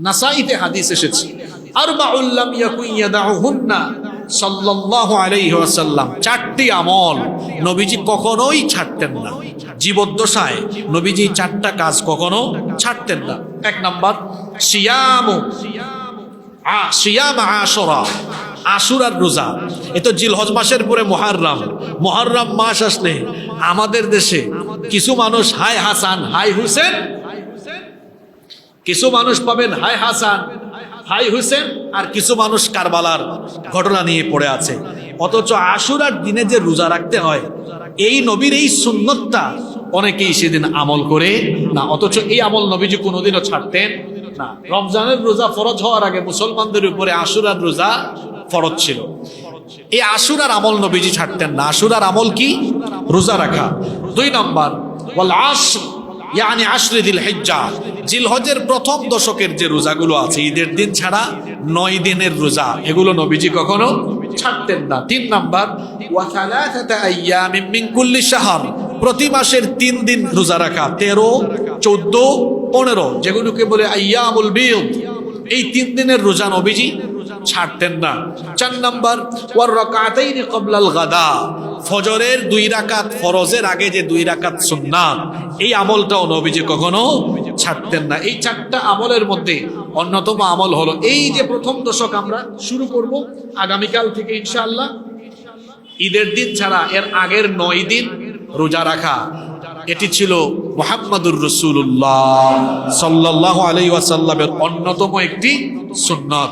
নাসাইতে হাদিস এসেছে, আরবাউল লাম ইয়াকুন ইয়াদাউহুন্না সাল্লাল্লাহু আলাইহি ওয়াসাল্লাম, চারটি আমল নবীজি কখনোই ছাড়তেন না। জীবদ্দশায় নবীজি চারটা কাজ কখনো ছাড়তেন না। এক নাম্বার সিয়াম আশুরা, আশুরার রোজা। এ তো জিলহজ মাসের পরে মুহররম মাস আসলে আমাদের দেশে কিছু মানুষ হাই হাসান হাই হুসেন, কিছু মানুষ পাবেন হাই হাসান হাই হুসেন, আর কিছু মানুষ কারবালার ঘটনা নিয়ে পড়ে আছে। অথচ আশুরার দিনে যে রোজা রাখতে হয়, এই নবীর এই সুন্নতটা অনেকেই সেদিন আমল করে না। অথচ এই আমল নবীজি কোনোদিনও ছাড়তেন না। রমজানের রোজা ফরজ হওয়ার আগে মুসলমানদের উপরে আশুরার রোজা ফরজ ছিল। এই আশুরার আমল নবীজি ছাড়তেন না। আশুরার আমল কি? রোজা রাখা। দুই নম্বর ওয়াল আশর, ইয়ানি আশরে জিলহিজ্জা, জিলহজের প্রথম দশকের যে রোজাগুলো আছে ঈদের দিন ছাড়া 9 দিনের রোজা, এগুলো নবীজি কখনো ছাড়তেন না। তিন নাম্বার ওয়া সালাসাতা আইয়ামিন মিন কুল্লি শাহর, প্রতি মাসের 3 দিন রোজা রাখা, 13, 14, 15, যেগুলোকে বলে আইয়ামুল বিদ, এই 3 দিনের রোজা নবীজি ছাড়তেন না। 4 নাম্বার ওয়ার রাকাতাইনি ক্বাবলাল গাদা, ফজরের 2 রাকাত, ফরজের আগে যে 2 রাকাত সুন্নাত, এই আমলটাও নবীজি কখনো ছাড়তেন না। এই 4টা আমলের মধ্যে অন্যতম আমল হলো এই যে প্রথম দশক আমরা শুরু করব আগামীকাল থেকে ইনশাআল্লাহ, ঈদের দিন ছাড়া এর আগের 9 দিন রোজা রাখা। এটি ছিল মুহাম্মাদুর রাসূলুল্লাহ সাল্লাল্লাহু আলাইহি ওয়াসাল্লামের অন্যতম একটি সুন্নাত।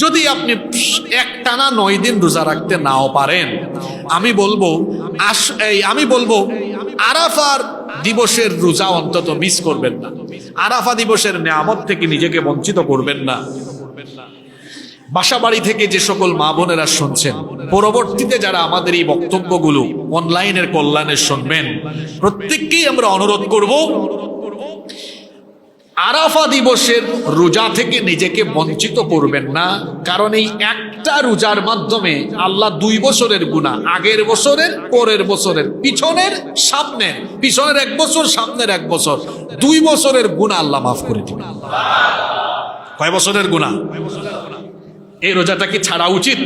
যদি আপনি একটানা 9 দিন রোজা রাখতে নাও পারেন, আমি বলবো আরাফার দিবসের রোজা অন্তত মিস করবেন না। আরাফা দিবসের নিয়ামত থেকে নিজেকে বঞ্চিত করবেন না। বাসাবাড়ি থেকে যে সকল মা বোনেরা শুনছেন, পরবর্তীতে যারা আমাদের এই বক্তব্যগুলো অনলাইনের কল্যাণে শুনবেন, প্রত্যেককেই আমরা অনুরোধ করব, আরাফা দিবসের রোজা থেকে নিজেকে বঞ্চিত করবেন না। কারণ এই একটা রোজার মাধ্যমে আল্লাহ 2 বছরের গুনাহ, আগের বছরের, পরের বছরের, পিছনের 1 বছর, সামনের 1 বছর, 2 বছরের গুনাহ আল্লাহ মাফ করে দিবেন। কয় বছরের গুনাহ? এই রোজাটা কি ছাড়া উচিত?